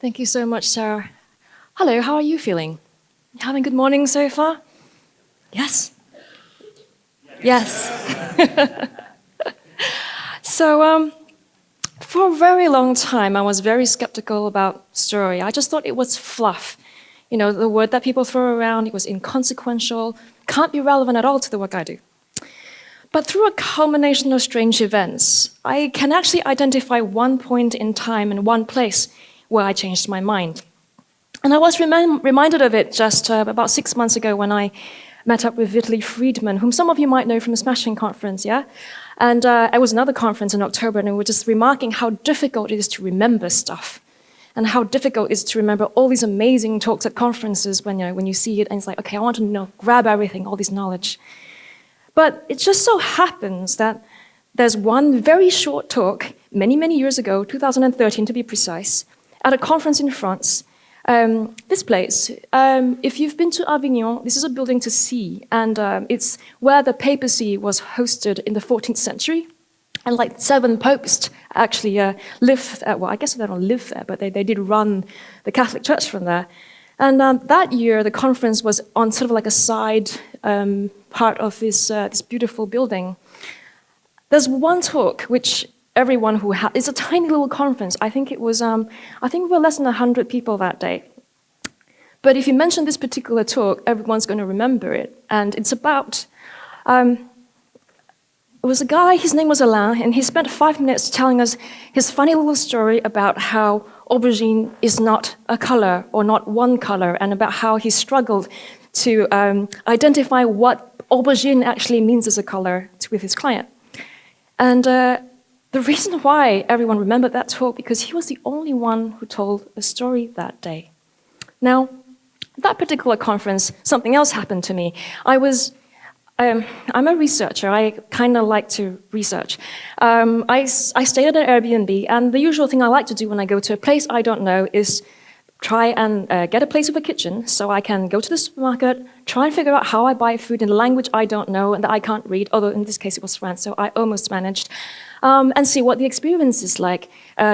Thank you so much, Sarah. Hello, how are you feeling? Having a good morning so far? Yes? Yes. So, for a very long time, I was very skeptical about story. I just thought it was fluff. You know, the word that people throw around, it was inconsequential, can't be relevant at all to the work I do. But through a culmination of strange events, I can actually identify one point in time and one place where I changed my mind. And I was reminded of it just about 6 months ago when I met up with Vitaly Friedman, whom some of you might know from the Smashing Conference, yeah? And it was another conference in October, and we were just remarking how difficult it is to remember stuff, and how difficult it is to remember all these amazing talks at conferences when you see it, and it's like, okay, I want to grab everything, all this knowledge. But it just so happens that there's one very short talk, many, many years ago, 2013 to be precise, at a conference in France. This place, if you've been to Avignon, this is a building to see, and it's where the papacy was hosted in the 14th century. And like 7 popes actually lived, well, I guess they don't live there, but they did run the Catholic Church from there. And that year, the conference was on sort of like a side part of this beautiful building. There's one talk which everyone who it's a tiny little conference. I think it was, I think we were less than 100 people that day. But if you mention this particular talk, everyone's going to remember it. And it's about, it was a guy, his name was Alain, and he spent 5 minutes telling us his funny little story about how aubergine is not a color or not one color, and about how he struggled to identify what aubergine actually means as a color with his client. And the reason why everyone remembered that talk, because he was the only one who told a story that day. Now, that particular conference, something else happened to me. I'm a researcher. I kind of like to research. I stayed at an Airbnb, and the usual thing I like to do when I go to a place I don't know is try and get a place with a kitchen, so I can go to the supermarket, try and figure out how I buy food in a language I don't know and that I can't read, although in this case it was French, so I almost managed, and see what the experience is like.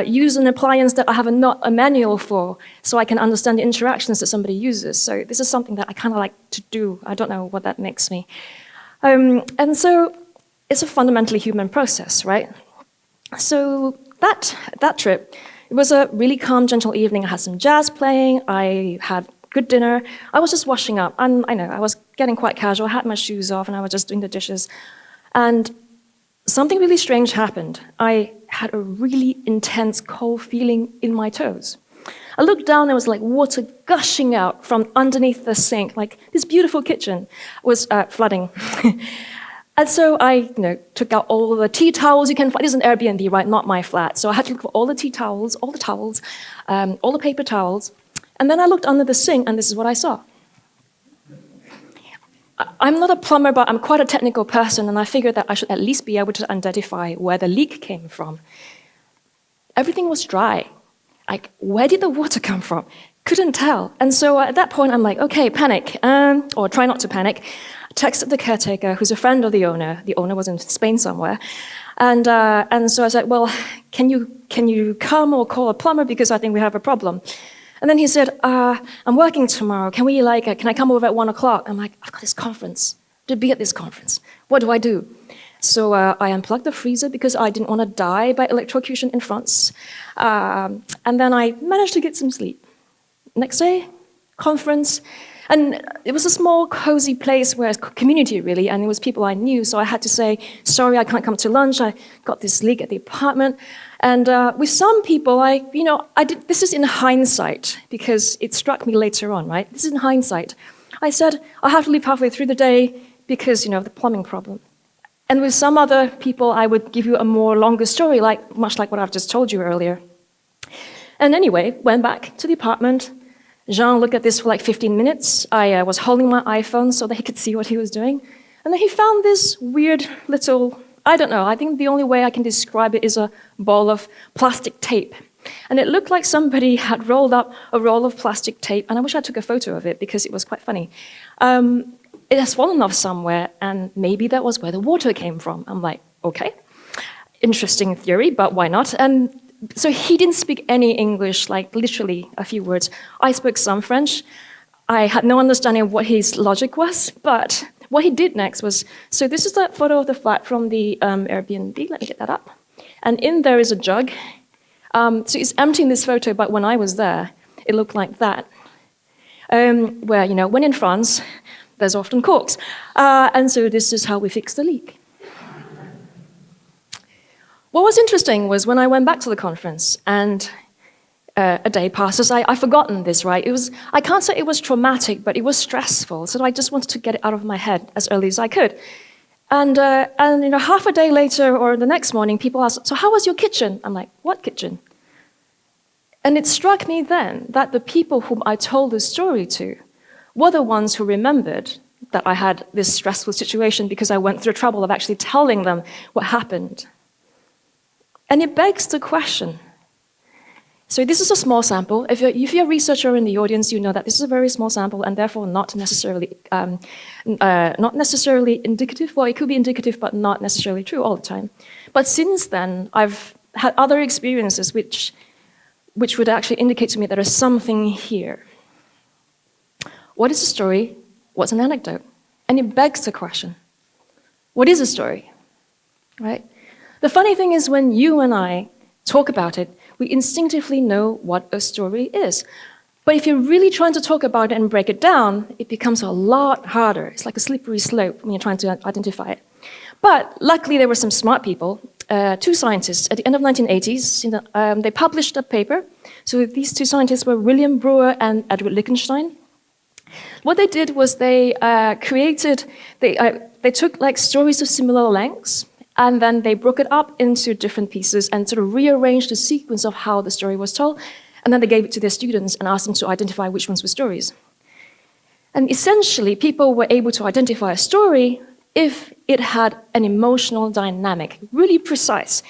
Use an appliance that I have not a manual for, so I can understand the interactions that somebody uses. So this is something that I kind of like to do. I don't know what that makes me. And so it's a fundamentally human process, right? So that trip, it was a really calm, gentle evening. I had some jazz playing, I had good dinner. I was just washing up, and I know, I was getting quite casual. I had my shoes off, and I was just doing the dishes. And something really strange happened. I had a really intense cold feeling in my toes. I looked down, and there was like water gushing out from underneath the sink, like this beautiful kitchen was flooding. And so I took out all the tea towels you can find. This is an Airbnb, right, not my flat. So I had to look for all the tea towels, all the paper towels. And then I looked under the sink, and this is what I saw. I'm not a plumber, but I'm quite a technical person, and I figured that I should at least be able to identify where the leak came from. Everything was dry. Like, where did the water come from? Couldn't tell. And so at that point, I'm like, okay, panic, or try not to panic. I texted the caretaker, who's a friend of the owner. The owner was in Spain somewhere. And so I said, well, can you come or call a plumber, because I think we have a problem. And then he said, I'm working tomorrow. Can I come over at 1 o'clock? I'm like, I've got this conference, to be at this conference. What do I do? So I unplugged the freezer because I didn't want to die by electrocution in France. And then I managed to get some sleep. Next day, conference. And it was a small, cozy place where it's community, really, and it was people I knew. So I had to say, sorry, I can't come to lunch. I got this leak at the apartment. And with some people, this is in hindsight, because it struck me later on, right? This is in hindsight. I said, I'll have to leave halfway through the day because, the plumbing problem. And with some other people, I would give you a more longer story, much like what I've just told you earlier. And anyway, went back to the apartment. Jean looked at this for like 15 minutes. I was holding my iPhone so that he could see what he was doing. And then he found this weird little, I don't know, I think the only way I can describe it is a ball of plastic tape. And it looked like somebody had rolled up a roll of plastic tape, and I wish I took a photo of it because it was quite funny. It has fallen off somewhere, and maybe that was where the water came from. I'm like, okay, interesting theory, but why not? And So he didn't speak any English, like literally a few words. I spoke some French. I had no understanding of what his logic was, but what he did next was, so this is the photo of the flat from the Airbnb. Let me get that up. And in there is a jug. So he's emptying this photo, but when I was there, it looked like that. Where, when in France, there's often corks. And so this is how we fix the leak. What was interesting was when I went back to the conference, and a day passes, I've forgotten this, right? I can't say it was traumatic, but it was stressful, so I just wanted to get it out of my head as early as I could. And half a day later, or the next morning, people asked, so how was your kitchen? I'm like, what kitchen? And it struck me then that the people whom I told the story to were the ones who remembered that I had this stressful situation because I went through the trouble of actually telling them what happened. And it begs the question. So this is a small sample. If you're a researcher in the audience, you know that this is a very small sample and therefore not necessarily indicative. Well, it could be indicative, but not necessarily true all the time. But since then, I've had other experiences which would actually indicate to me that there's something here. What is a story? What's an anecdote? And it begs the question, what is a story? Right? The funny thing is when you and I talk about it, we instinctively know what a story is. But if you're really trying to talk about it and break it down, it becomes a lot harder. It's like a slippery slope when you're trying to identify it. But luckily, there were some smart people, two scientists, at the end of 1980s. They published a paper. So these two scientists were William Brewer and Edward Lichtenstein. What they did was they took like stories of similar lengths, and then they broke it up into different pieces and sort of rearranged the sequence of how the story was told. And then they gave it to their students and asked them to identify which ones were stories. And essentially, people were able to identify a story if it had an emotional dynamic, really precise.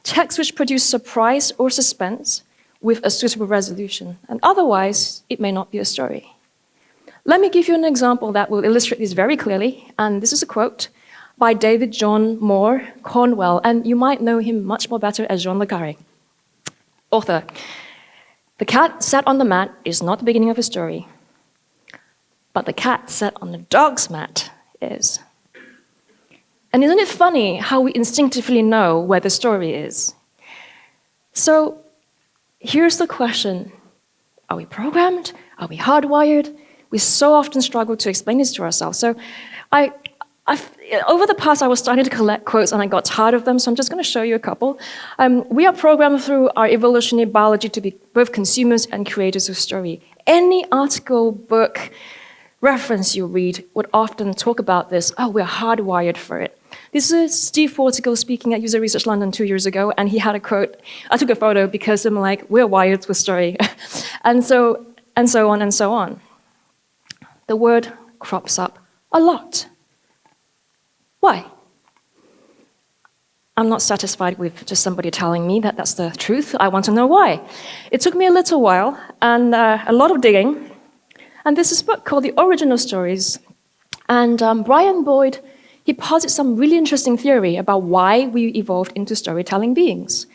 Text which produced surprise or suspense with a suitable resolution. And otherwise, it may not be a story. Let me give you an example that will illustrate this very clearly. And this is a quote by David John Moore Cornwell, and you might know him much more better as Jean le Carré. Author, the cat sat on the mat is not the beginning of a story, but the cat sat on the dog's mat is. And isn't it funny how we instinctively know where the story is? So here's the question. Are we programmed? Are we hardwired? We so often struggle to explain this to ourselves. So over the past, I was starting to collect quotes and I got tired of them, so I'm just going to show you a couple. We are programmed through our evolutionary biology to be both consumers and creators of story. Any article, book, reference you read would often talk about this. Oh, we're hardwired for it. This is Steve Portigal speaking at User Research London 2 years ago, and he had a quote. I took a photo because I'm like, we're wired with story. and so on and so on. The word crops up a lot. Why? I'm not satisfied with just somebody telling me that that's the truth. I want to know why. It took me a little while and a lot of digging. And there's this book called The Origin of Stories. And Brian Boyd, he posits some really interesting theory about why we evolved into storytelling beings.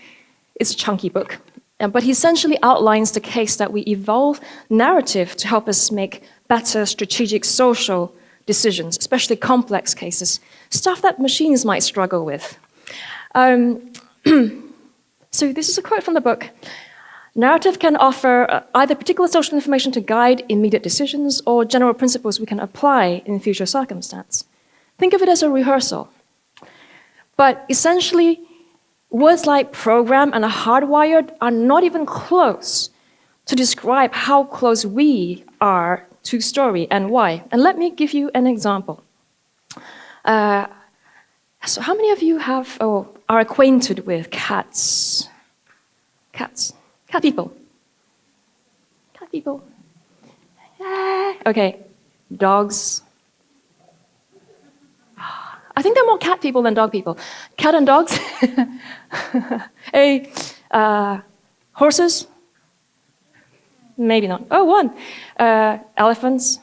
It's a chunky book, but he essentially outlines the case that we evolve narrative to help us make better strategic social decisions, especially complex cases, stuff that machines might struggle with. So this is a quote from the book. Narrative can offer either particular social information to guide immediate decisions or general principles we can apply in future circumstance. Think of it as a rehearsal. But essentially, words like program and hardwired are not even close to describe how close we are to story and why. And let me give you an example. So how many of you are acquainted with cats? Cats. Cat people. Cat people. Okay. Dogs. I think there are more cat people than dog people. Cat and dogs. Horses. Maybe not. Oh, one. Elephants.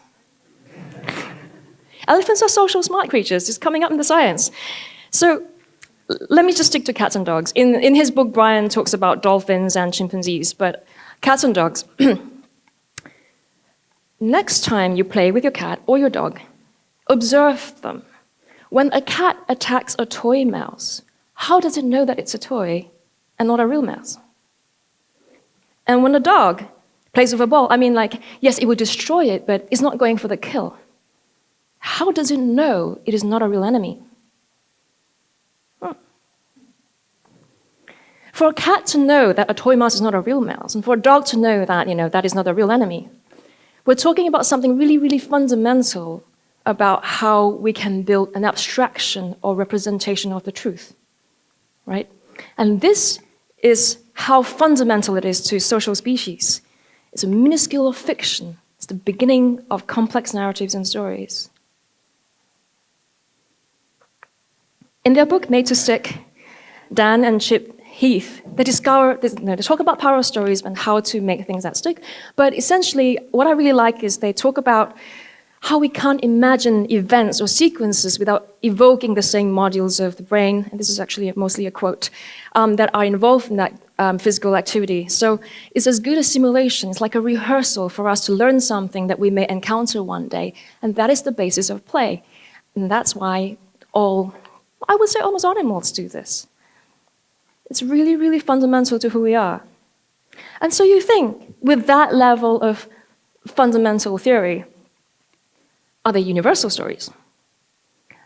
Elephants are social smart creatures. It's coming up in the science. So let me just stick to cats and dogs. In his book, Brian talks about dolphins and chimpanzees, but cats and dogs. Next time you play with your cat or your dog, observe them. When a cat attacks a toy mouse, how does it know that it's a toy and not a real mouse? And when a dog plays with a ball, I mean, like, yes, it would destroy it, but it's not going for the kill. How does it know it is not a real enemy? For a cat to know that a toy mouse is not a real mouse, and for a dog to know that, that is not a real enemy, we're talking about something really, really fundamental about how we can build an abstraction or representation of the truth, right? And this is how fundamental it is to social species. It's a minuscule of fiction. It's the beginning of complex narratives and stories. In their book, Made to Stick, Dan and Chip Heath, they talk about power of stories and how to make things that stick. But essentially, what I really like is they talk about how we can't imagine events or sequences without evoking the same modules of the brain, and this is actually mostly a quote, that are involved in that physical activity. So it's as good as simulation. It's like a rehearsal for us to learn something that we may encounter one day, and that is the basis of play. And that's why I would say almost all animals do this. It's really, really fundamental to who we are. And so you think, with that level of fundamental theory, are they universal stories?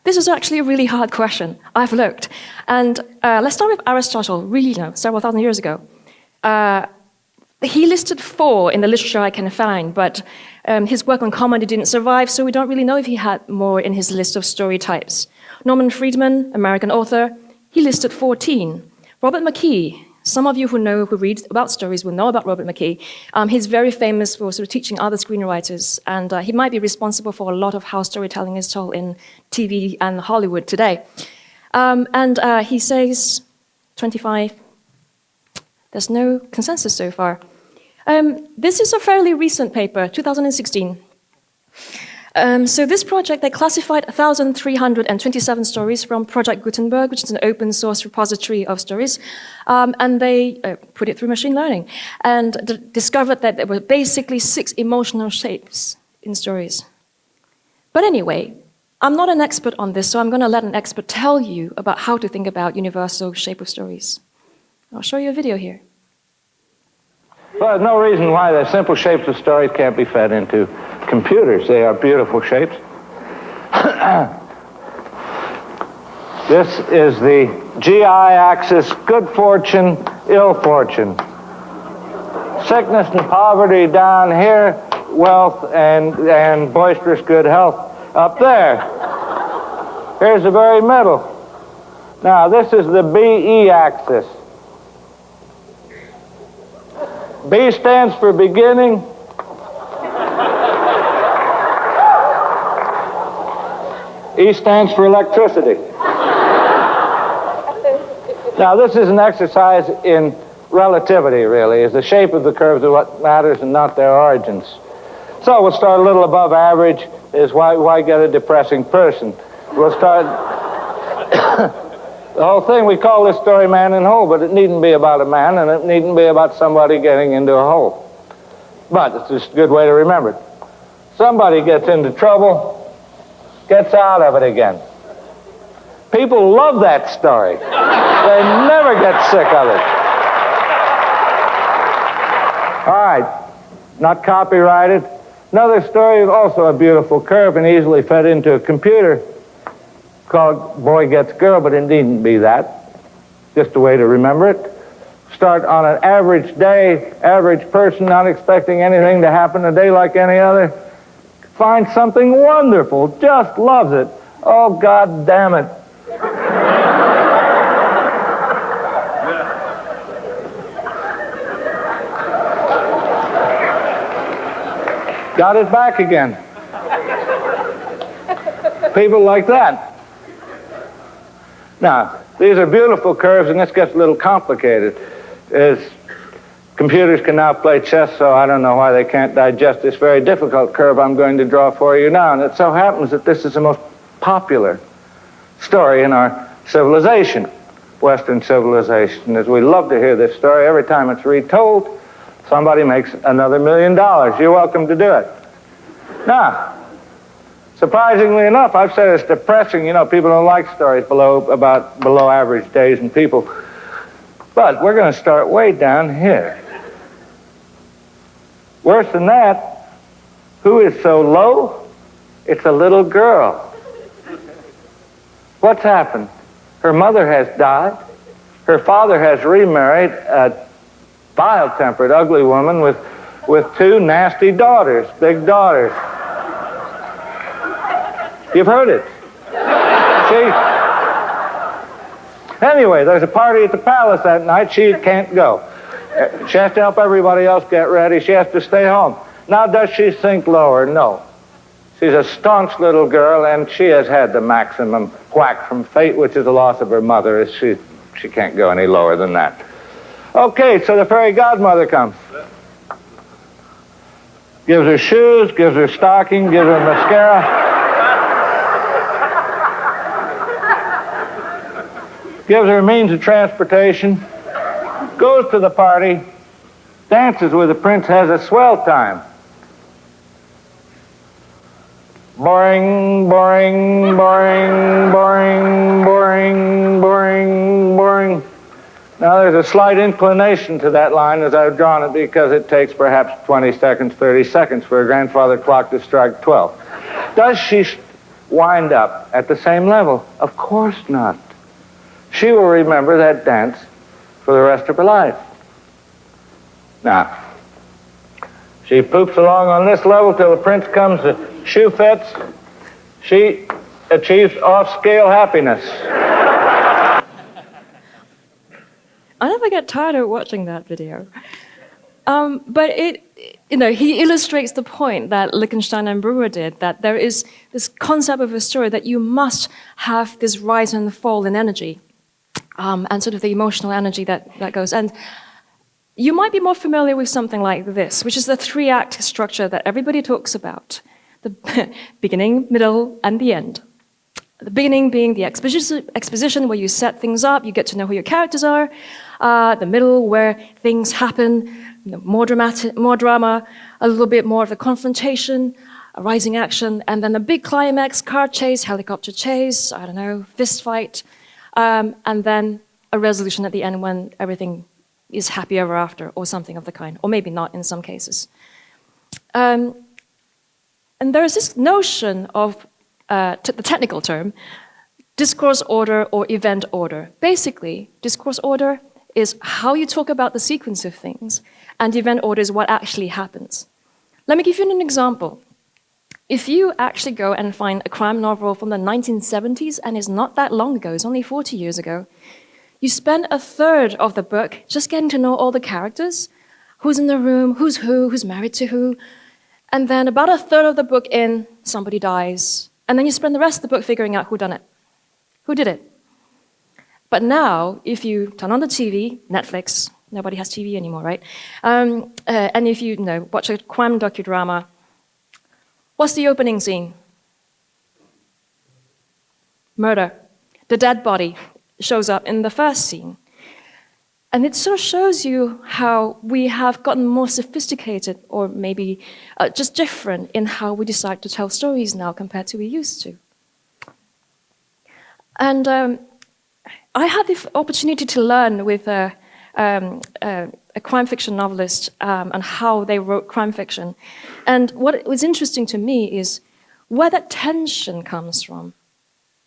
This is actually a really hard question. I've looked. And let's start with Aristotle, really several thousand years ago. He listed 4 in the literature I can find, but his work on comedy didn't survive, so we don't really know if he had more in his list of story types. Norman Friedman, American author, he listed 14. Robert McKee, some of you who read about stories will know about Robert McKee. He's very famous for sort of teaching other screenwriters, and he might be responsible for a lot of how storytelling is told in TV and Hollywood today. He says 25. There's no consensus so far. This is a fairly recent paper, 2016. So this project, they classified 1,327 stories from Project Gutenberg, which is an open source repository of stories, and they put it through machine learning, and discovered that there were basically 6 emotional shapes in stories. But anyway, I'm not an expert on this, so I'm going to let an expert tell you about how to think about universal shape of stories. I'll show you a video here. Well, there's no reason why the simple shapes of stories can't be fed into computers. They are beautiful shapes. This is the GI axis, good fortune, ill fortune. Sickness and poverty down here, wealth and boisterous good health up there. Here's the very middle. Now, this is the BE axis. B stands for beginning. E stands for electricity. Now, this is an exercise in relativity, really. Is the shape of the curves are what matters and not their origins. So we'll start a little above average. Is why get a depressing person? We'll start... The whole thing, we call this story Man in Hole, but it needn't be about a man, and it needn't be about somebody getting into a hole. But it's just a good way to remember it. Somebody gets into trouble, gets out of it again. People love that story. They never get sick of it. All right, not copyrighted. Another story, also a beautiful curve and easily fed into a computer, called Boy Gets Girl, but it needn't be that. Just a way to remember it. Start on an average day, average person, not expecting anything to happen a day like any other. Find something wonderful, just loves it. Oh, God damn it. Got it back again. People like that. Now, these are beautiful curves, and this gets a little complicated. Computers can now play chess, so I don't know why they can't digest this very difficult curve I'm going to draw for you now. And it so happens that this is the most popular story in our civilization. Western civilization is we love to hear this story. Every time it's retold, somebody makes another $1 million. You're welcome to do it. Now, surprisingly enough, I've said it's depressing. You know, people don't like stories about below average days and people. But we're going to start way down here. Worse than that, who is so low? It's a little girl. What's happened? Her mother has died. Her father has remarried a vile-tempered, ugly woman with two nasty daughters, big daughters. You've heard it. Anyway, there's a party at the palace that night. She can't go. She has to help everybody else get ready. She has to stay home. Now, does she sink lower? No. She's a staunch little girl, and she has had the maximum whack from fate, which is the loss of her mother. She can't go any lower than that. Okay, so the fairy godmother comes. Gives her shoes, gives her stocking, gives her mascara. Gives her means of transportation, goes to the party, dances with the prince, has a swell time. Boring, boring, boring, boring, boring, boring, boring. Now there's a slight inclination to that line as I've drawn it because it takes perhaps 20 seconds, 30 seconds for a grandfather clock to strike 12. Does she wind up at the same level? Of course not. She will remember that dance for the rest of her life. Now, she poops along on this level till the prince comes, the shoe fits. She achieves off-scale happiness. I never get tired of watching that video. But he illustrates the point that Lichtenstein and Brewer did, that there is this concept of a story that you must have this rise and fall in energy. And sort of the emotional energy that goes. And you might be more familiar with something like this, which is the 3-act structure that everybody talks about. The beginning, middle, and the end. The beginning being the exposition where you set things up, you get to know who your characters are. The middle where things happen, more drama, a little bit more of the confrontation, a rising action, and then a big climax, car chase, helicopter chase, I don't know, fist fight. And then a resolution at the end when everything is happy ever after, or something of the kind, or maybe not in some cases. And there is this notion of, the technical term, discourse order or event order. Basically, discourse order is how you talk about the sequence of things, and event order is what actually happens. Let me give you an example. If you actually go and find a crime novel from the 1970s, and it's not that long ago, it's only 40 years ago, you spend a third of the book just getting to know all the characters, who's in the room, who's married to who, and then about a third of the book in, somebody dies, and then you spend the rest of the book figuring out who done it, who did it. But now, if you turn on the TV, Netflix, nobody has TV anymore, right? And if you watch a crime docudrama, what's the opening scene? Murder. The dead body shows up in the first scene. And it sort of shows you how we have gotten more sophisticated, or maybe just different in how we decide to tell stories now compared to we used to. And I had the opportunity to learn with a crime fiction novelist and how they wrote crime fiction. And what was interesting to me is where that tension comes from.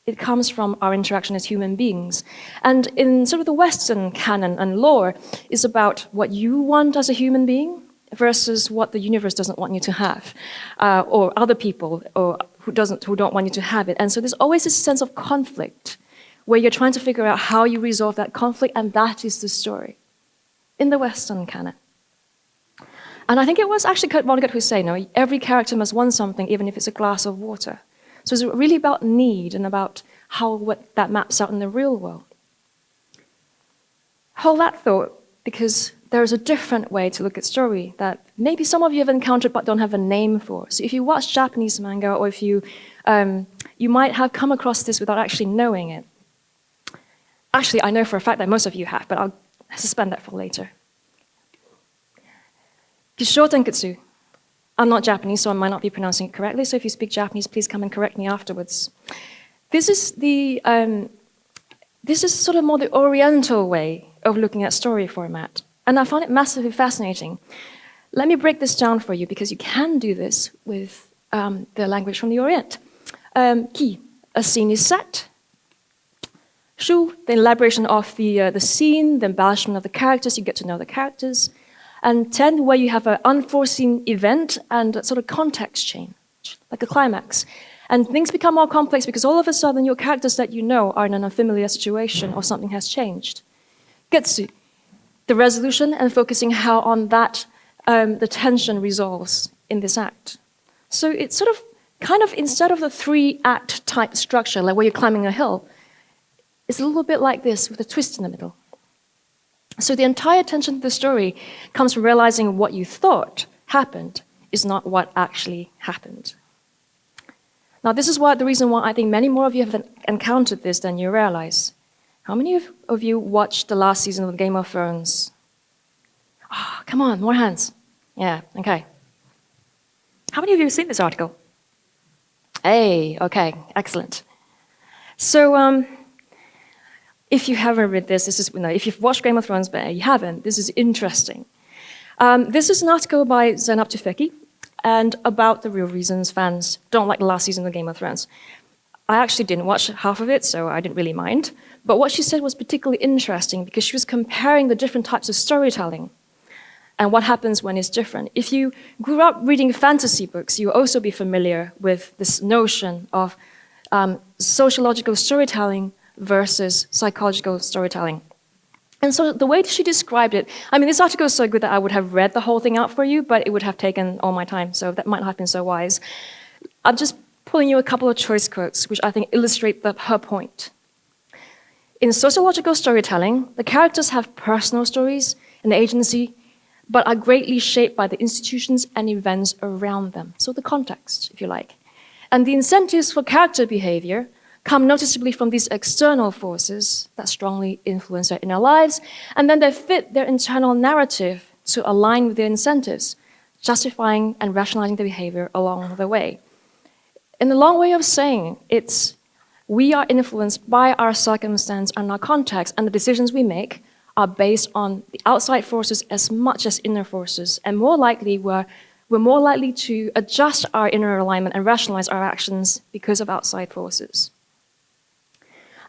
It comes from our interaction as human beings. And in sort of the Western canon and lore is about what you want as a human being versus what the universe doesn't want you to have, or other people who don't want you to have it. And so there's always this sense of conflict where you're trying to figure out how you resolve that conflict, and that is the story in the Western canon. And I think it was actually Kurt Vonnegut who said, every character must want something, even if it's a glass of water. So it's really about need and about what that maps out in the real world. Hold that thought, because there is a different way to look at story that maybe some of you have encountered but don't have a name for. So if you watch Japanese manga, or if you might have come across this without actually knowing it. Actually, I know for a fact that most of you have, but I'll suspend that for later. Kisho tenketsu. I'm not Japanese, so I might not be pronouncing it correctly, so if you speak Japanese, please come and correct me afterwards. This is sort of more the Oriental way of looking at story format, and I found it massively fascinating. Let me break this down for you, because you can do this with the language from the Orient. Ki, a scene is set. Shu, the elaboration of the scene, the embellishment of the characters, you get to know the characters. And 10, where you have an unforeseen event and a sort of context change, like a climax. And things become more complex because all of a sudden your characters that you know are in an unfamiliar situation or something has changed. Getsu, the resolution and focusing how on that the tension resolves in this act. So it's sort of, kind of, instead of the 3-act type structure, like where you're climbing a hill, it's a little bit like this with a twist in the middle. So the entire tension of the story comes from realizing what you thought happened is not what actually happened. Now, this is the reason why I think many more of you have encountered this than you realize. How many of you watched the last season of Game of Thrones? Oh, come on, more hands. Yeah, okay. How many of you have seen this article? Hey, okay, excellent. So, if you haven't read this is, if you've watched Game of Thrones, but you haven't, this is interesting. This is an article by Zainab Tufekci, and about the real reasons fans don't like the last season of Game of Thrones. I actually didn't watch half of it, so I didn't really mind. But what she said was particularly interesting because she was comparing the different types of storytelling and what happens when it's different. If you grew up reading fantasy books, you'll also be familiar with this notion of sociological storytelling versus psychological storytelling. And so the way she described it, this article is so good that I would have read the whole thing out for you, but it would have taken all my time, so that might not have been so wise. I'm just pulling you a couple of choice quotes, which I think illustrate her point. In sociological storytelling, the characters have personal stories and agency, but are greatly shaped by the institutions and events around them, so the context, if you like. And the incentives for character behavior come noticeably from these external forces that strongly influence their inner lives, and then they fit their internal narrative to align with their incentives, justifying and rationalizing the behavior along the way. In the long way of saying, we are influenced by our circumstance and our context, and the decisions we make are based on the outside forces as much as inner forces, and we're more likely to adjust our inner alignment and rationalize our actions because of outside forces.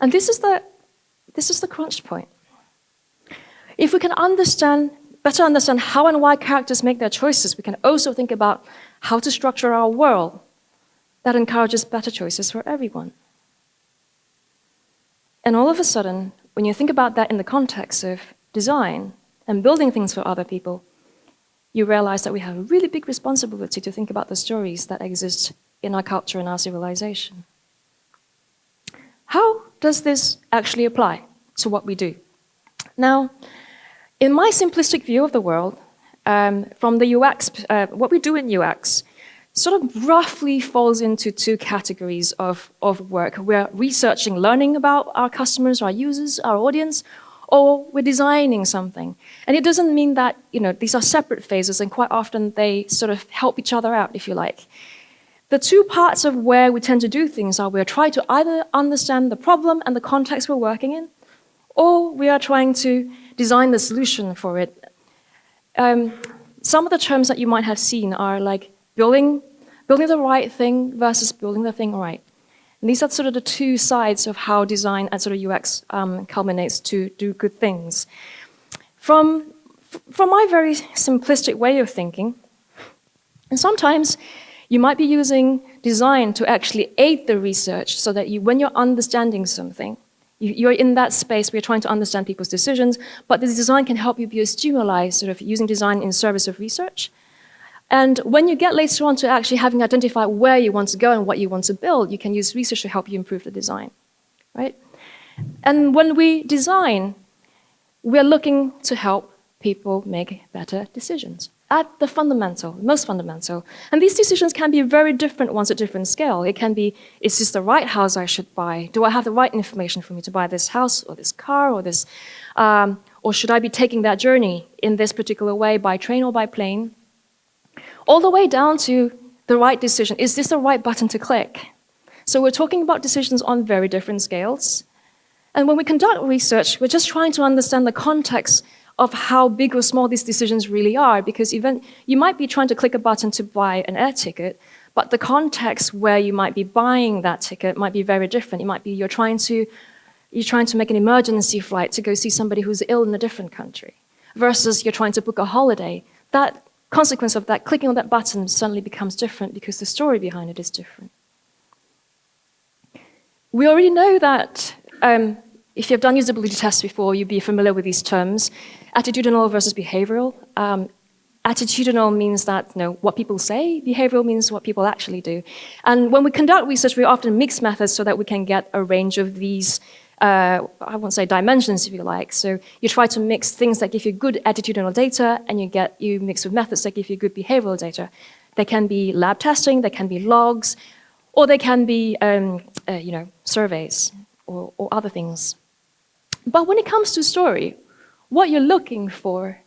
And this is the crunch point. If we can better understand how and why characters make their choices, we can also think about how to structure our world that encourages better choices for everyone. And all of a sudden, when you think about that in the context of design and building things for other people, you realize that we have a really big responsibility to think about the stories that exist in our culture and our civilization. How does this actually apply to what we do? Now, in my simplistic view of the world, from the UX, what we do in UX sort of roughly falls into 2 categories of work. We're researching, learning about our customers, our users, our audience, or we're designing something. And it doesn't mean that these are separate phases, and quite often they sort of help each other out, if you like. The 2 parts of where we tend to do things are we're trying to either understand the problem and the context we're working in, or we are trying to design the solution for it. Some of the terms that you might have seen are like building the right thing versus building the thing right. And these are sort of the 2 sides of how design and sort of UX culminates to do good things. From my very simplistic way of thinking, and sometimes you might be using design to actually aid the research so that when you're understanding something, you're in that space where you're trying to understand people's decisions, but the design can help you be a stimuli, sort of using design in service of research. And when you get later on to actually having identified where you want to go and what you want to build, you can use research to help you improve the design, right? And when we design, we're looking to help people make better decisions. at the fundamental, most fundamental. And these decisions can be very different ones at different scale. It can be, is this the right house I should buy? Do I have the right information for me to buy this house or this car or this, or should I be taking that journey in this particular way by train or by plane? All the way down to the right decision. Is this the right button to click? So we're talking about decisions on very different scales. And when we conduct research, we're just trying to understand the context of how big or small these decisions really are, because even you might be trying to click a button to buy an air ticket, but the context where you might be buying that ticket might be very different. It might be you're trying to make an emergency flight to go see somebody who's ill in a different country, versus you're trying to book a holiday. That consequence of that, clicking on that button suddenly becomes different because the story behind it is different. We already know that if you've done usability tests before, you'd be familiar with these terms. Attitudinal versus behavioral. Attitudinal means that what people say. Behavioral means what people actually do. And when we conduct research, we often mix methods so that we can get a range of these, I won't say dimensions, if you like. So you try to mix things that give you good attitudinal data, and you mix with methods that give you good behavioral data. They can be lab testing, they can be logs, or they can be surveys or other things. But when it comes to story, what you're looking for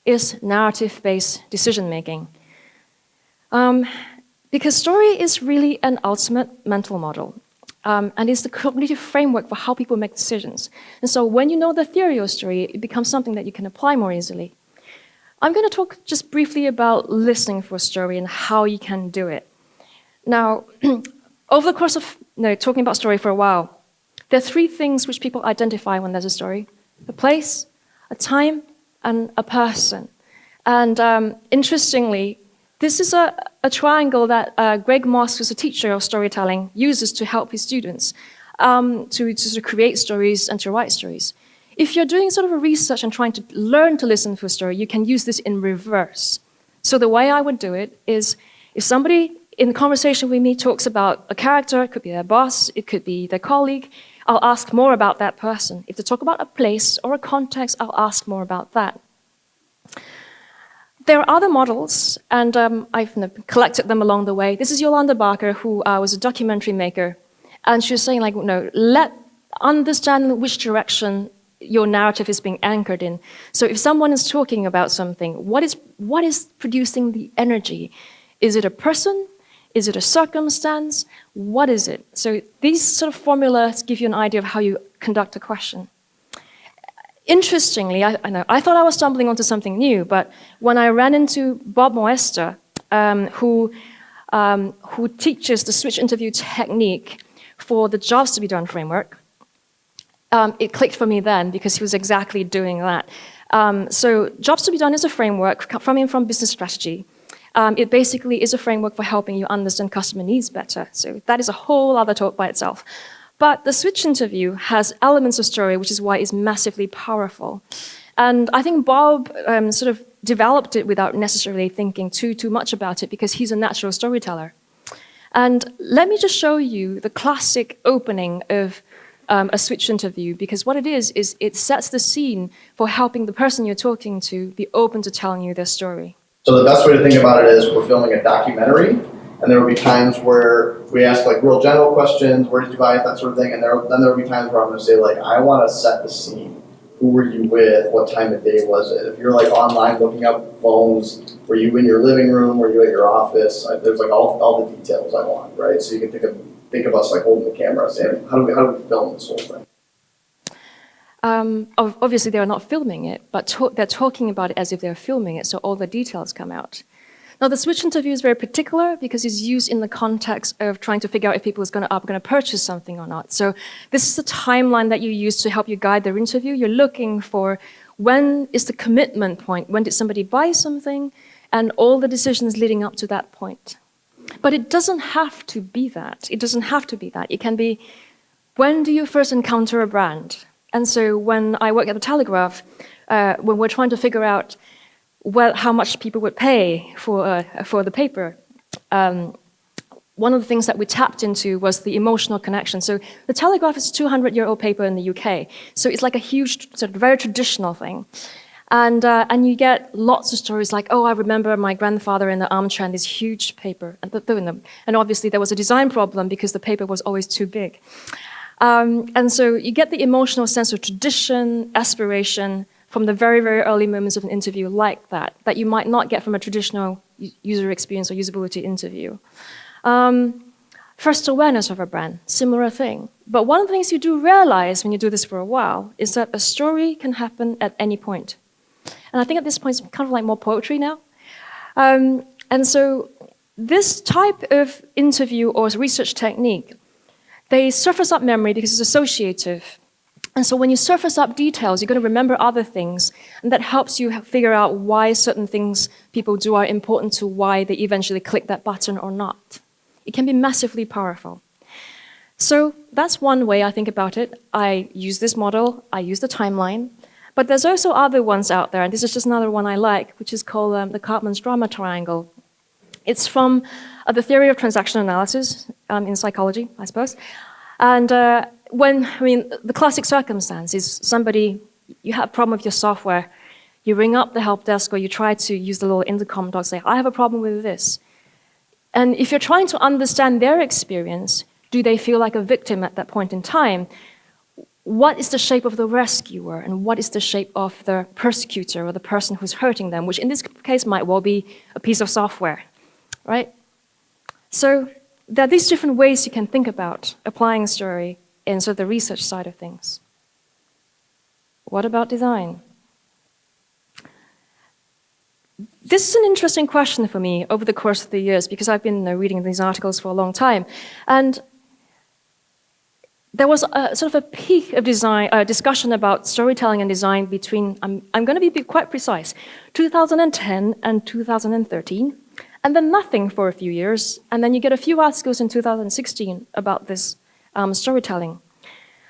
is narrative-based decision-making. Because story is really an ultimate mental model, and it's the cognitive framework for how people make decisions. And so when you know the theory of story, it becomes something that you can apply more easily. I'm going to talk just briefly about listening for story and how you can do it. Now, over the course of talking about story for a while, there are three things which people identify when there's a story: a place, a time, and a person. And interestingly, this is a triangle that Greg Moss, who's a teacher of storytelling, uses to help his students to sort of create stories and to write stories. If you're doing sort of a research and trying to learn to listen for a story, you can use this in reverse. So the way I would do it is, if somebody in the conversation with me talks about a character, it could be their boss, it could be their colleague, I'll ask more about that person. If they talk about a place or a context, I'll ask more about that. There are other models, and I've collected them along the way. This is Yolanda Barker, who was a documentary maker, and she was saying, understand which direction your narrative is being anchored in. So if someone is talking about something, what is producing the energy? Is it a person? Is it a circumstance? What is it? So these sort of formulas give you an idea of how you conduct a question. Interestingly, I thought I was stumbling onto something new, but when I ran into Bob Moester, who teaches the switch interview technique for the Jobs to be Done framework, it clicked for me then, because he was exactly doing that. So Jobs to be Done is a framework coming from business strategy. It basically is a framework for helping you understand customer needs better. So that is a whole other talk by itself. But the switch interview has elements of story, which is why it's massively powerful. And I think Bob sort of developed it without necessarily thinking too much about it, because he's a natural storyteller. And let me just show you the classic opening of a switch interview, because what it is it sets the scene for helping the person you're talking to be open to telling you their story. So the best way to think about it is we're filming a documentary, and there will be times where we ask real general questions, where did you buy it, that sort of thing, and then there will be times where I'm going to say I want to set the scene. Who were you with? What time of day was it? If you're online looking up phones, were you in your living room? Were you at your office? There's all the details I want, right? So you can think of us holding the camera, saying, how do we film this whole thing? Obviously, they're not filming it, but they're talking about it as if they're filming it, so all the details come out. Now, the switch interview is very particular because it's used in the context of trying to figure out if people are going to purchase something or not. So this is the timeline that you use to help you guide their interview. You're looking for when is the commitment point, when did somebody buy something, and all the decisions leading up to that point. But it doesn't have to be that. It doesn't have to be that. It can be, when do you first encounter a brand? And so when I work at the Telegraph, when we're trying to figure out how much people would pay for the paper, one of the things that we tapped into was the emotional connection. So the Telegraph is a 200-year-old paper in the UK. So it's like a huge, sort of very traditional thing. And you get lots of stories like, oh, I remember my grandfather in the armchair and this huge paper. And obviously there was a design problem because the paper was always too big. And so you get the emotional sense of tradition, aspiration from the very, very early moments of an interview like that you might not get from a traditional user experience or usability interview. First awareness of a brand, similar thing. But one of the things you do realize when you do this for a while is that a story can happen at any point. And I think at this point it's kind of like more poetry now. And so this type of interview or research technique, they surface up memory because it's associative. And so when you surface up details, you're going to remember other things, and that helps you figure out why certain things people do are important to why they eventually click that button or not. It can be massively powerful. So that's one way I think about it. I use this model, I use the timeline, but there's also other ones out there, and this is just another one I like, which is called the Karpman's drama triangle. It's from the theory of transaction analysis in psychology, I suppose. And the classic circumstance is you have a problem with your software, you ring up the help desk or you try to use the little intercom dog, say, I have a problem with this. And if you're trying to understand their experience, do they feel like a victim at that point in time? What is the shape of the rescuer and what is the shape of the persecutor or the person who's hurting them, which in this case might well be a piece of software, right? So there are these different ways you can think about applying a story in sort of the research side of things. What about design? This is an interesting question for me over the course of the years because I've been reading these articles for a long time. And there was a sort of a peak of discussion about storytelling and design between, I'm going to be quite precise, 2010 and 2013, and then nothing for a few years, and then you get a few articles in 2016 about this storytelling.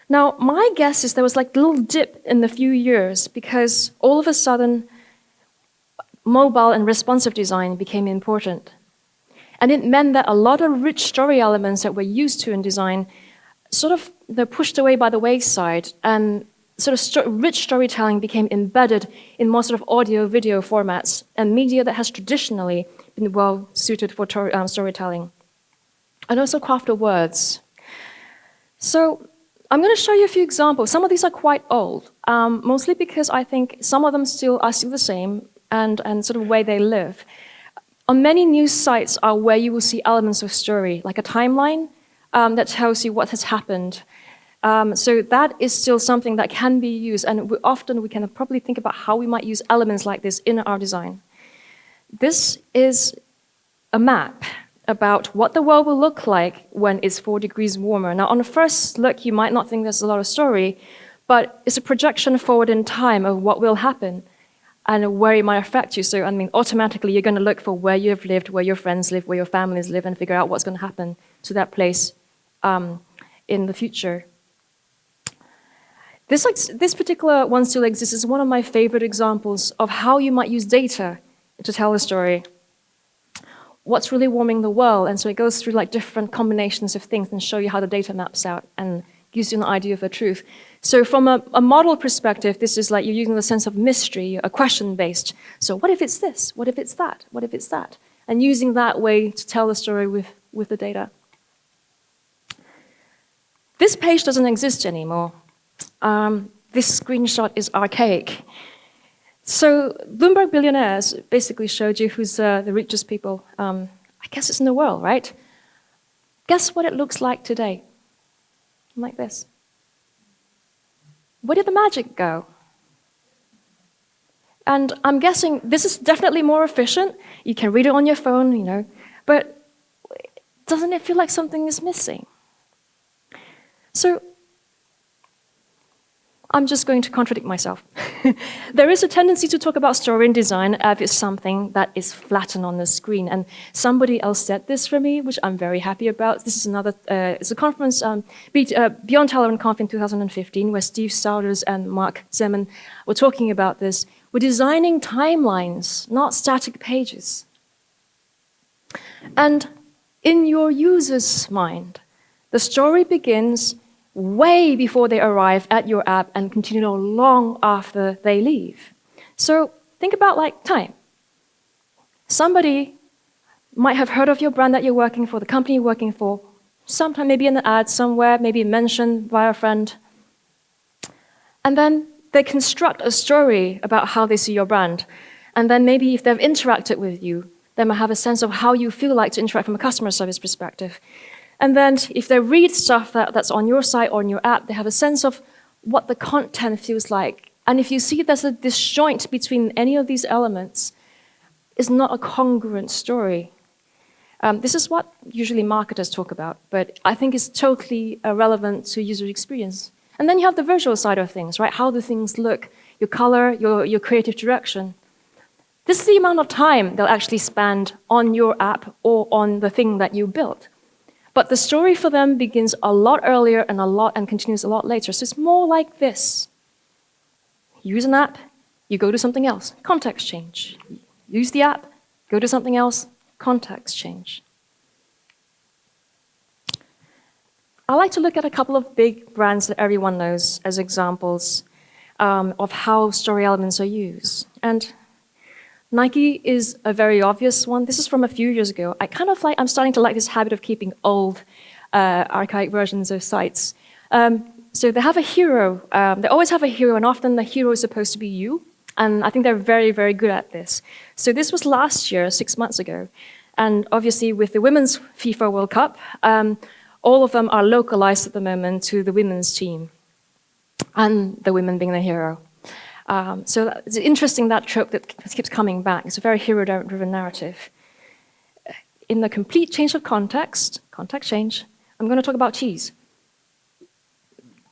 Now, my guess is there was like a little dip in the few years because all of a sudden, mobile and responsive design became important. And it meant that a lot of rich story elements that we're used to in design sort of they're pushed away by the wayside, and sort of rich storytelling became embedded in more sort of audio-video formats and media that has traditionally been well suited for storytelling. And also craft of words. So I'm going to show you a few examples. Some of these are quite old, mostly because I think some of them are still the same and sort of way they live. On many news sites are where you will see elements of story, like a timeline that tells you what has happened. So that is still something that can be used, and often we can probably think about how we might use elements like this in our design. This is a map about what the world will look like when it's 4 degrees warmer. Now, on the first look, you might not think there's a lot of story, but it's a projection forward in time of what will happen and where it might affect you. So, I mean, automatically, you're going to look for where you've lived, where your friends live, where your families live, and figure out what's going to happen to that place in the future. This particular one still exists. It's one of my favorite examples of how you might use data to tell a story. What's really warming the world? And so it goes through like different combinations of things and show you how the data maps out and gives you an idea of the truth. So from a model perspective, this is like you're using the sense of mystery, a question-based. So what if it's this? What if it's that? What if it's that? And using that way to tell the story with the data. This page doesn't exist anymore. This screenshot is archaic. So Bloomberg Billionaires basically showed you who's the richest people, I guess it's in the world, right? Guess what it looks like today? Like this. Where did the magic go? And I'm guessing this is definitely more efficient. You can read it on your phone, you know, but doesn't it feel like something is missing? So I'm just going to contradict myself. There is a tendency to talk about story and design as it's something that is flattened on the screen. And somebody else said this for me, which I'm very happy about. This is it's a conference, Beyond Tolerant Conf in 2015, where Steve Souders and Mark Zeman were talking about this. We're designing timelines, not static pages. And in your user's mind, the story begins way before they arrive at your app and continue long after they leave. So think about like time. Somebody might have heard of your brand that you're working for, the company you're working for, sometime maybe in an ad somewhere, maybe mentioned by a friend. And then they construct a story about how they see your brand. And then maybe if they've interacted with you, they might have a sense of how you feel like to interact from a customer service perspective. And then if they read stuff that's on your site or on your app, they have a sense of what the content feels like. And if you see there's a disjoint between any of these elements, it's not a congruent story. This is what usually marketers talk about, but I think it's totally relevant to user experience. And then you have the visual side of things, right? How do things look? Your color, your creative direction. This is the amount of time they'll actually spend on your app or on the thing that you built. But the story for them begins a lot earlier and continues a lot later. So it's more like this. Use an app, you go to something else, context change. Use the app, go to something else, context change. I like to look at a couple of big brands that everyone knows as examples of how story elements are used. And Nike is a very obvious one. This is from a few years ago. I'm starting to like this habit of keeping old archaic versions of sites. So they have a hero. They always have a hero, and often the hero is supposed to be you. And I think they're very, very good at this. So this was last year, 6 months ago. And obviously with the Women's FIFA World Cup, all of them are localized at the moment to the women's team, and the women being the hero. So it's interesting, that trope that keeps coming back. It's a very hero-driven narrative. In the complete change of context change, I'm going to talk about cheese.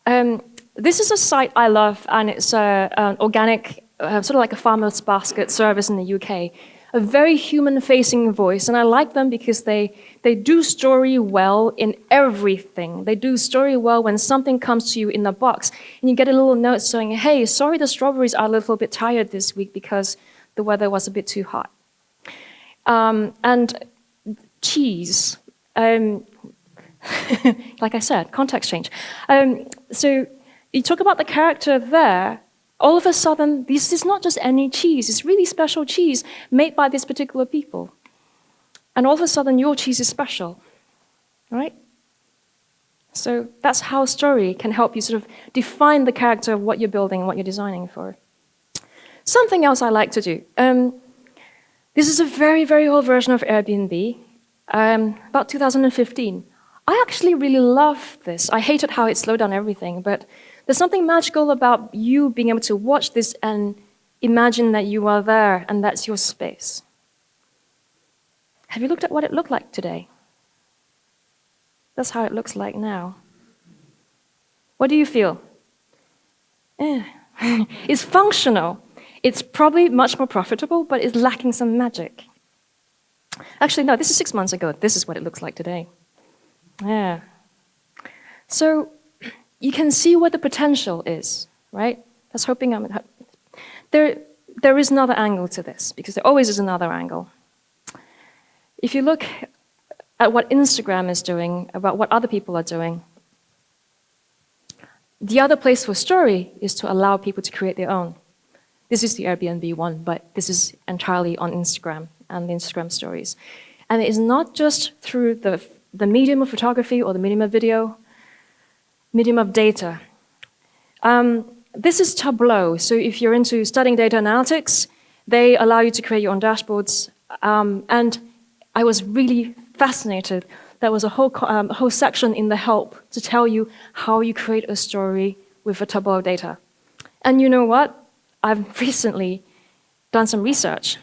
This is a site I love, and it's an organic, sort of like a farmer's basket service in the UK. A very human-facing voice, and I like them because they do story well in everything. They do story well when something comes to you in a box, and you get a little note saying, hey, sorry the strawberries are a little bit tired this week because the weather was a bit too hot. And cheese, like I said, context change. So you talk about the character there. All of a sudden, this is not just any cheese, it's really special cheese made by this particular people. And all of a sudden, your cheese is special, right? So that's how story can help you sort of define the character of what you're building and what you're designing for. Something else I like to do. This is a very, very old version of Airbnb, about 2015. I actually really love this. I hated how it slowed down everything, but there's something magical about you being able to watch this and imagine that you are there and that's your space. Have you looked at what it looked like today? That's how it looks like now. What do you feel? It's functional. It's probably much more profitable, but it's lacking some magic. Actually, no, this is 6 months ago. This is what it looks like today. Yeah. So you can see what the potential is, right? That's hoping there is another angle to this, because there always is another angle. If you look at what Instagram is doing, about what other people are doing, the other place for story is to allow people to create their own. This is the Airbnb one, but this is entirely on Instagram and the Instagram stories. And it is not just through the medium of photography or the medium of video, medium of data. This is Tableau. So if you're into studying data analytics, they allow you to create your own dashboards. And I was really fascinated. There was a whole section in the help to tell you how you create a story with a Tableau data. And you know what? I've recently done some research.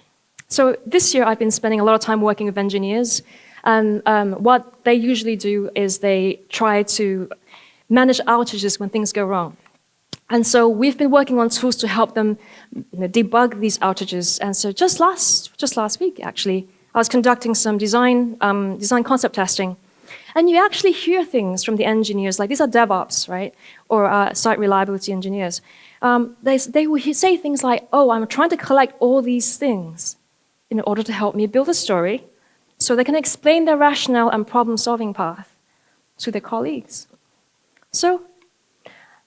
So this year I've been spending a lot of time working with engineers. And what they usually do is they try to manage outages when things go wrong. And so we've been working on tools to help them debug these outages. And so just last week, actually, I was conducting some design concept testing. And you actually hear things from the engineers, like these are DevOps, right? Or site reliability engineers. They will say things like, oh, I'm trying to collect all these things in order to help me build a story so they can explain their rationale and problem-solving path to their colleagues. So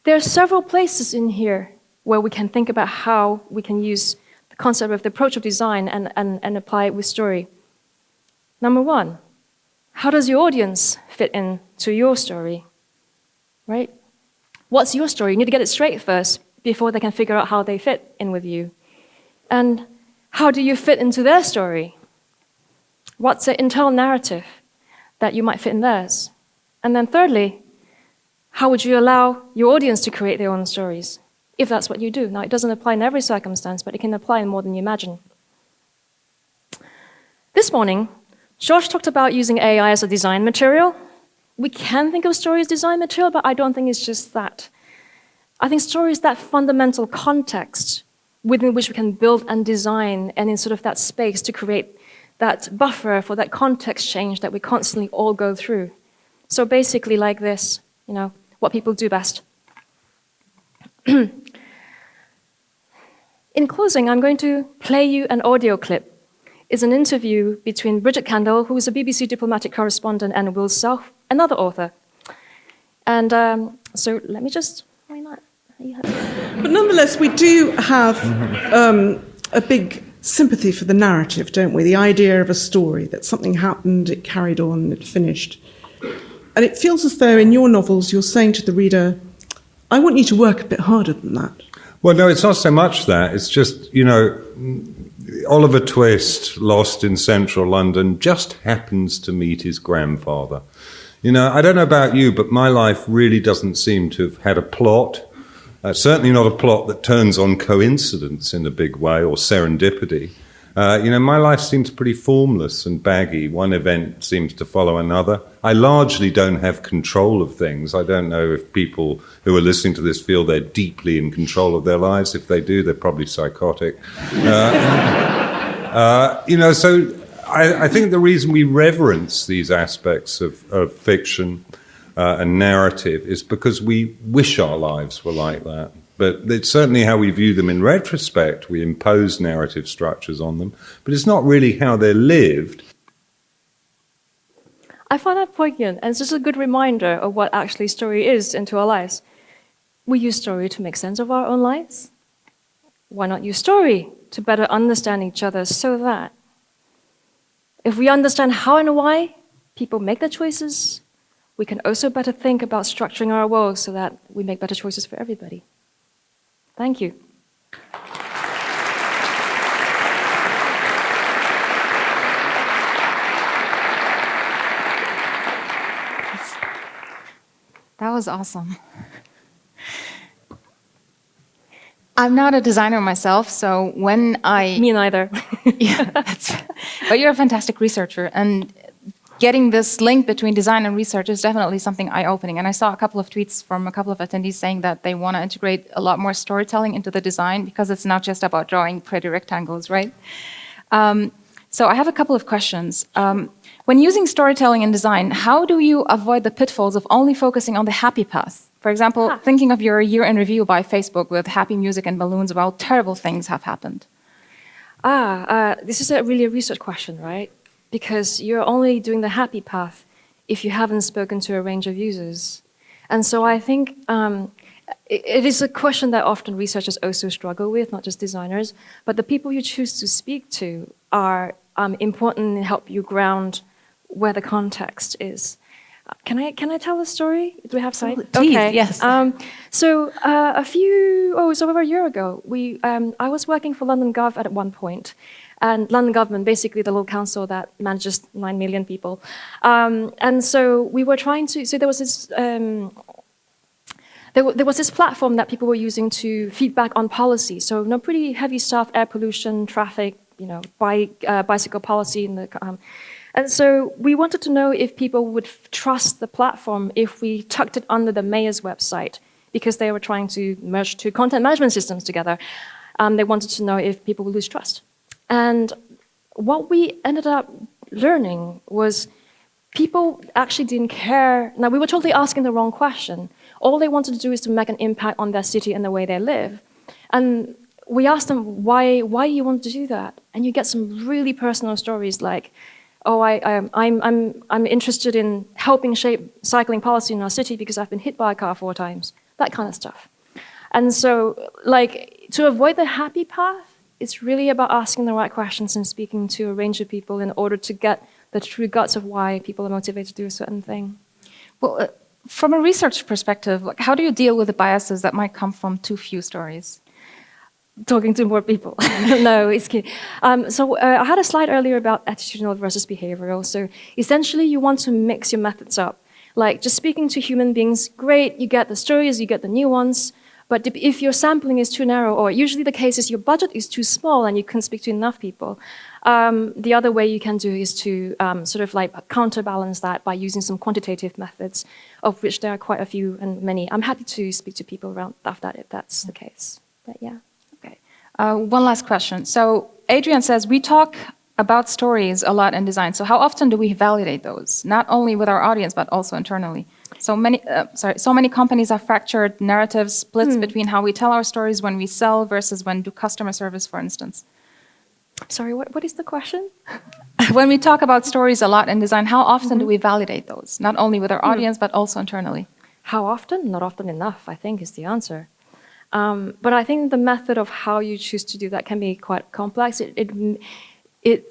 there are several places in here where we can think about how we can use concept of the approach of design and apply it with story. Number one, how does your audience fit into your story, right? What's your story? You need to get it straight first before they can figure out how they fit in with you. And how do you fit into their story? What's the internal narrative that you might fit in theirs? And then thirdly, how would you allow your audience to create their own stories, if that's what you do? Now, it doesn't apply in every circumstance, but it can apply in more than you imagine. This morning, George talked about using AI as a design material. We can think of story as design material, but I don't think it's just that. I think story is that fundamental context within which we can build and design, and in sort of that space to create that buffer for that context change that we constantly all go through. So basically like this, what people do best. In closing, I'm going to play you an audio clip. It's an interview between Bridget Kendall, who is a BBC diplomatic correspondent, and Will Self, another author. And so let me just... Why not? But nonetheless, we do have a big sympathy for the narrative, don't we? The idea of a story, that something happened, it carried on, it finished. And it feels as though in your novels you're saying to the reader, I want you to work a bit harder than that. Well, no, it's not so much that. It's just, Oliver Twist, lost in central London, just happens to meet his grandfather. I don't know about you, but my life really doesn't seem to have had a plot. Certainly not a plot that turns on coincidence in a big way or serendipity. My life seems pretty formless and baggy. One event seems to follow another. I largely don't have control of things. I don't know if people who are listening to this feel they're deeply in control of their lives. If they do, they're probably psychotic. So I think the reason we reverence these aspects of fiction and narrative is because we wish our lives were like that. But it's certainly how we view them in retrospect. We impose narrative structures on them, but it's not really how they're lived. I find that poignant, and it's just a good reminder of what actually story is into our lives. We use story to make sense of our own lives. Why not use story to better understand each other so that if we understand how and why people make their choices, we can also better think about structuring our world so that we make better choices for everybody. Thank you. That was awesome. I'm not a designer myself, so when I... Me neither. Yeah, but you're a fantastic researcher, and getting this link between design and research is definitely something eye-opening. And I saw a couple of tweets from a couple of attendees saying that they want to integrate a lot more storytelling into the design because it's not just about drawing pretty rectangles, right? So I have a couple of questions. When using storytelling in design, how do you avoid the pitfalls of only focusing on the happy path? For example, thinking of your year in review by Facebook with happy music and balloons about terrible things have happened. This is really a research question, right? Because you're only doing the happy path if you haven't spoken to a range of users. And so I think it is a question that often researchers also struggle with, not just designers, but the people you choose to speak to are important and help you ground where the context is. Can I tell a story? Do we have time? Please, okay. Yes. So over a year ago, I was working for London Gov at one point, and London Government, basically the local council that manages 9 million people. And so we were trying to. So there was this. There was this platform that people were using to feedback on policy. So pretty heavy stuff: air pollution, traffic, bicycle policy, and so we wanted to know if people would trust the platform if we tucked it under the mayor's website, because they were trying to merge two content management systems together. They wanted to know if people would lose trust. And what we ended up learning was people actually didn't care. Now, we were totally asking the wrong question. All they wanted to do is to make an impact on their city and the way they live. And we asked them, why you want to do that? And you get some really personal stories like, I'm interested in helping shape cycling policy in our city because I've been hit by a car 4 times. That kind of stuff. And so, to avoid the happy path, it's really about asking the right questions and speaking to a range of people in order to get the true guts of why people are motivated to do a certain thing. Well, from a research perspective, like, how do you deal with the biases that might come from too few stories? Talking to more people. No, it's kidding. I had a slide earlier about attitudinal versus behavioral. So essentially, you want to mix your methods up. Like just speaking to human beings, great, you get the stories, you get the nuance. But if your sampling is too narrow, or usually the case is your budget is too small and you couldn't speak to enough people, the other way you can do is to sort of like counterbalance that by using some quantitative methods, of which there are quite a few and many. I'm happy to speak to people around that if that's the case. But yeah. One last question. So Adrian says, we talk about stories a lot in design. So how often do we validate those? Not only with our audience, but also internally. So many companies have fractured narrative splits between how we tell our stories when we sell versus when do customer service, for instance. Sorry, what is the question? When we talk about stories a lot in design, how often do we validate those? Not only with our audience, but also internally. How often? Not often enough, I think, is the answer. But I think the method of how you choose to do that can be quite complex. It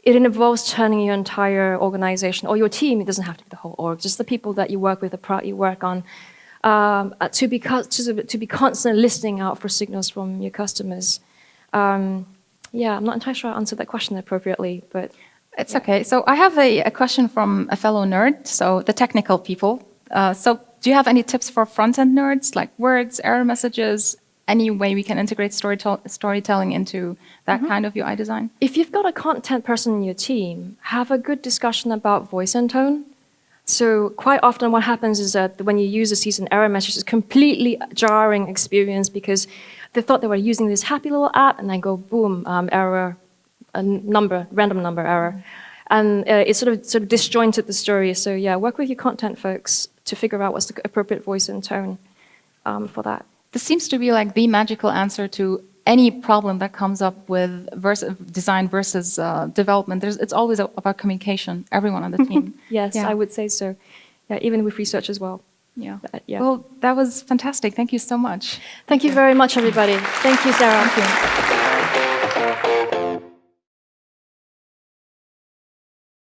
involves turning your entire organization or your team. It doesn't have to be the whole org, just the people that you work with, the product you work on, to be constantly listening out for signals from your customers. Yeah, I'm not entirely sure I answered that question appropriately, but it's okay. So I have a question from a fellow nerd. So the technical people. Do you have any tips for front-end nerds, like words, error messages, any way we can integrate storytelling into that kind of UI design? If you've got a content person in your team, have a good discussion about voice and tone. So quite often what happens is that when you use a season error message, it's a completely jarring experience because they thought they were using this happy little app and then go, boom, error, random number error. And it sort of disjointed the story. So yeah, work with your content folks to figure out what's the appropriate voice and tone for that. This seems to be like the magical answer to any problem that comes up with design versus development. It's always about communication, everyone on the team. Yes, yeah. I would say so. Yeah, even with research as well. Yeah. Well, that was fantastic. Thank you so much. Thank you very much, everybody. Thank you, Sarah. Thank you.